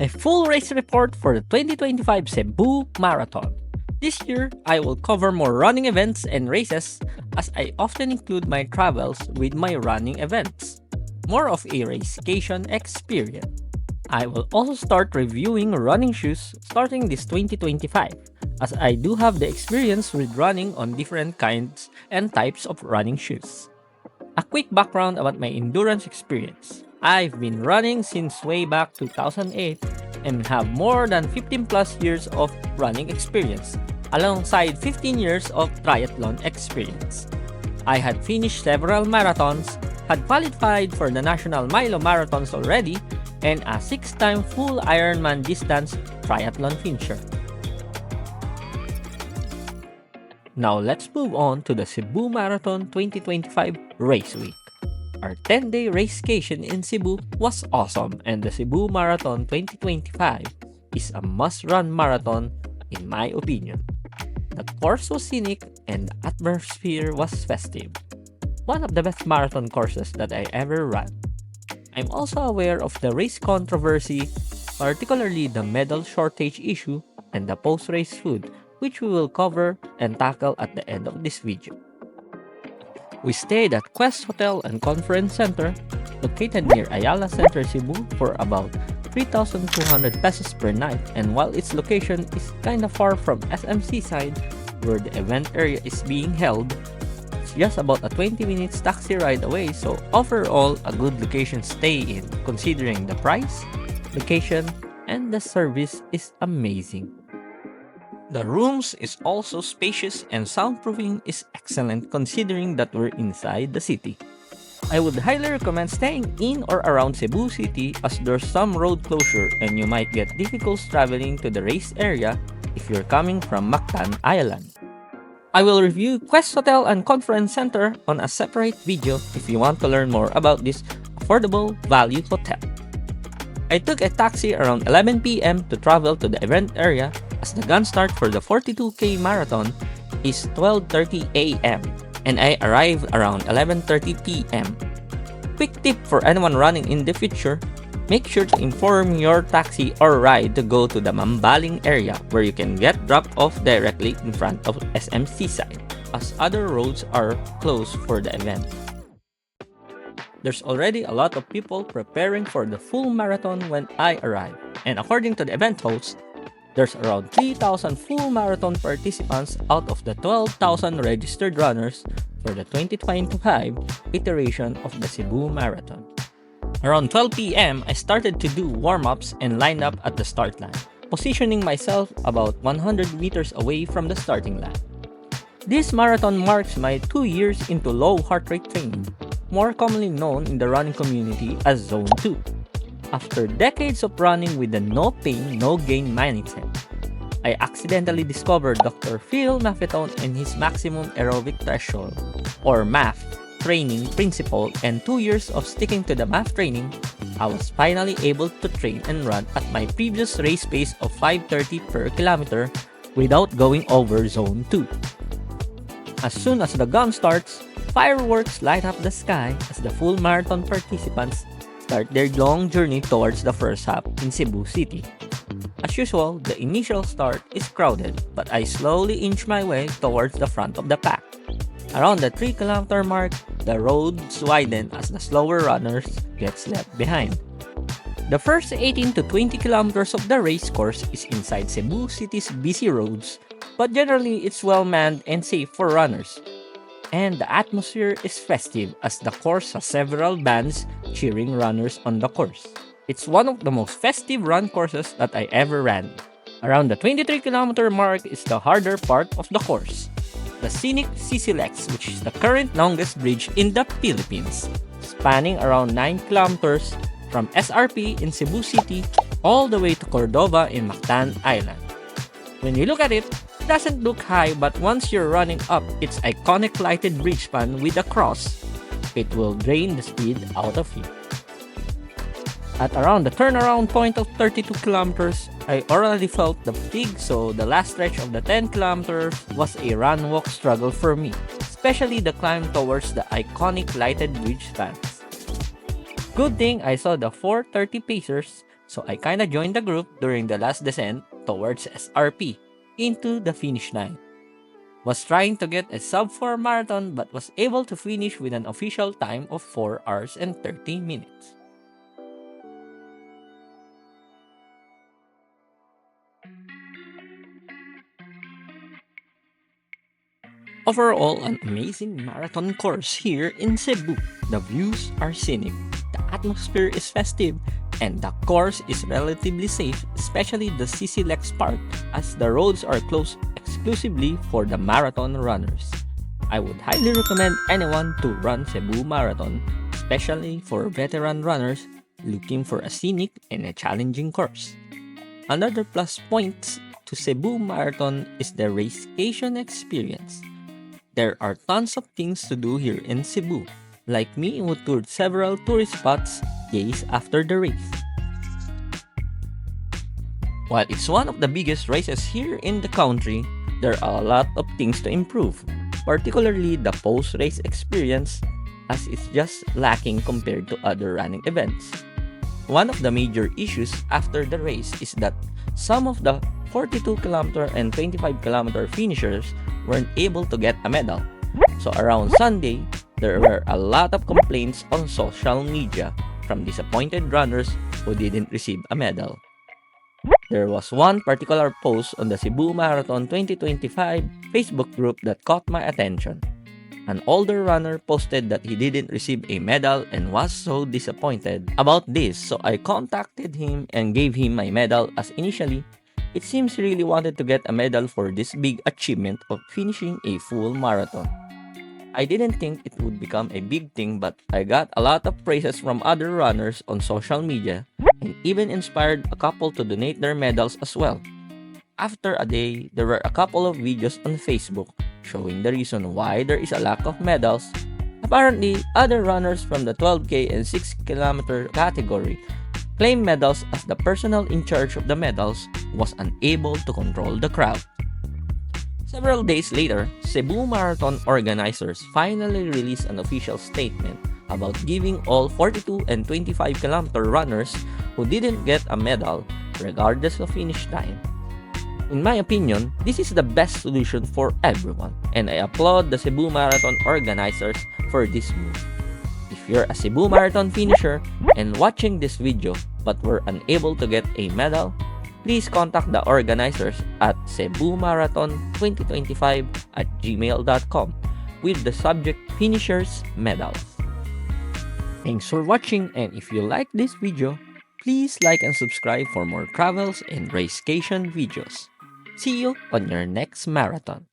a full race report for the 2025 Cebu Marathon. This year, I will cover more running events and races as I often include my travels with my running events. More of a racecation experience. I will also start reviewing running shoes starting this 2025 as I do have the experience with running on different kinds and types of running shoes. A quick background about my endurance experience. I've been running since way back 2008 and have more than 15 plus years of running experience, alongside 15 years of triathlon experience. I had finished several marathons, had qualified for the National Milo Marathons already, and a 6-time full Ironman distance triathlon finisher. Now let's move on to the Cebu Marathon 2025 Race Week. Our 10-day racecation in Cebu was awesome, and the Cebu Marathon 2025 is a must-run marathon in my opinion. The course was scenic and the atmosphere was festive. One of the best marathon courses that I ever ran. I'm also aware of the race controversy, particularly the medal shortage issue and the post-race food, which we will cover and tackle at the end of this video. We stayed at Quest Hotel and Conference Center, located near Ayala Center, Cebu, for about 3,200 pesos per night, and while its location is kinda far from SMC side, where the event area is being held, it's just about a 20 minutes taxi ride away, so overall a good location to stay in considering the price, location, and the service is amazing. The rooms is also spacious and soundproofing is excellent considering that we're inside the city. I would highly recommend staying in or around Cebu City as there's some road closure and you might get difficulties traveling to the race area if you're coming from Mactan Island. I will review Quest Hotel and Conference Center on a separate video if you want to learn more about this affordable value hotel. I took a taxi around 11 p.m. to travel to the event area as the gun start for the 42K marathon is 12:30 a.m. and I arrived around 11:30 p.m. Quick tip for anyone running in the future, make sure to inform your taxi or ride to go to the Mambaling area where you can get dropped off directly in front of SMC side as other roads are closed for the event. There's already a lot of people preparing for the full marathon when I arrive, and according to the event host, there's around 3,000 full marathon participants out of the 12,000 registered runners for the 2025 iteration of the Cebu Marathon. Around 12 p.m., I started to do warm-ups and lined up at the start line, positioning myself about 100 meters away from the starting line. This marathon marks my 2 years into low heart rate training, more commonly known in the running community as Zone 2. After decades of running with the no pain, no gain mindset, I accidentally discovered Dr. Phil Maffetone and his maximum aerobic threshold, or MAF, training principle, and 2 years of sticking to the MAF training, I was finally able to train and run at my previous race pace of 5:30 per kilometer without going over Zone 2. As soon as the gun starts, fireworks light up the sky as the full marathon participants start their long journey towards the first half in Cebu City. As usual, the initial start is crowded, but I slowly inch my way towards the front of the pack. Around the 3-kilometer mark, the roads widen as the slower runners gets left behind. The first 18 to 20 kilometers of the race course is inside Cebu City's busy roads, but generally it's well manned and safe for runners. And the atmosphere is festive as the course has several bands cheering runners on the course. It's one of the most festive run courses that I ever ran. Around the 23-kilometer mark is the harder part of the course, the scenic CCLEX, which is the current longest bridge in the Philippines, spanning around 9 kilometers from SRP in Cebu City all the way to Cordova in Mactan Island. When you look at it, it doesn't look high, but once you're running up its iconic lighted bridge span with a cross, it will drain the speed out of you. At around the turnaround point of 32 kilometers, I already felt the fatigue, so the last stretch of the 10 kilometers was a run-walk struggle for me, especially the climb towards the iconic lighted bridge spans. Good thing I saw the 4:30 pacers So I kinda joined the group during the last descent towards SRP into the finish line. Was trying to get a sub 4 marathon but was able to finish with an official time of 4 hours and 30 minutes. Overall, an amazing marathon course here in Cebu. The views are scenic, the atmosphere is festive, and the course is relatively safe, especially the CC Lex part, as the roads are closed exclusively for the marathon runners. I would highly recommend anyone to run Cebu Marathon, especially for veteran runners looking for a scenic and a challenging course. Another plus point to Cebu Marathon is the racecation experience. There are tons of things to do here in Cebu, like me who toured several tourist spots days after the race. While it's one of the biggest races here in the country, there are a lot of things to improve, particularly the post-race experience, as it's just lacking compared to other running events. One of the major issues after the race is that some of the 42-kilometer and 25-kilometer finishers weren't able to get a medal. So around Sunday, there were a lot of complaints on social media from disappointed runners who didn't receive a medal. There was one particular post on the Cebu Marathon 2025 Facebook group that caught my attention. An older runner posted that he didn't receive a medal and was so disappointed about this, so I contacted him and gave him my medal, as initially, it seems he really wanted to get a medal for this big achievement of finishing a full marathon. I didn't think it would become a big thing, but I got a lot of praises from other runners on social media and even inspired a couple to donate their medals as well. After a day, there were a couple of videos on Facebook showing the reason why there is a lack of medals. Apparently, other runners from the 12K and 6-kilometer category claimed medals, as the personnel in charge of the medals was unable to control the crowd. Several days later, Cebu Marathon organizers finally released an official statement about giving all 42 and 25-kilometer runners who didn't get a medal, regardless of finish time. In my opinion, this is the best solution for everyone, and I applaud the Cebu Marathon organizers for this move. If you're a Cebu Marathon finisher and watching this video but were unable to get a medal, please contact the organizers at cebumarathon2025@gmail.com with the subject Finishers Medals. Thanks for watching, and if you like this video, please like and subscribe for more travels and racecation videos. See you on your next marathon.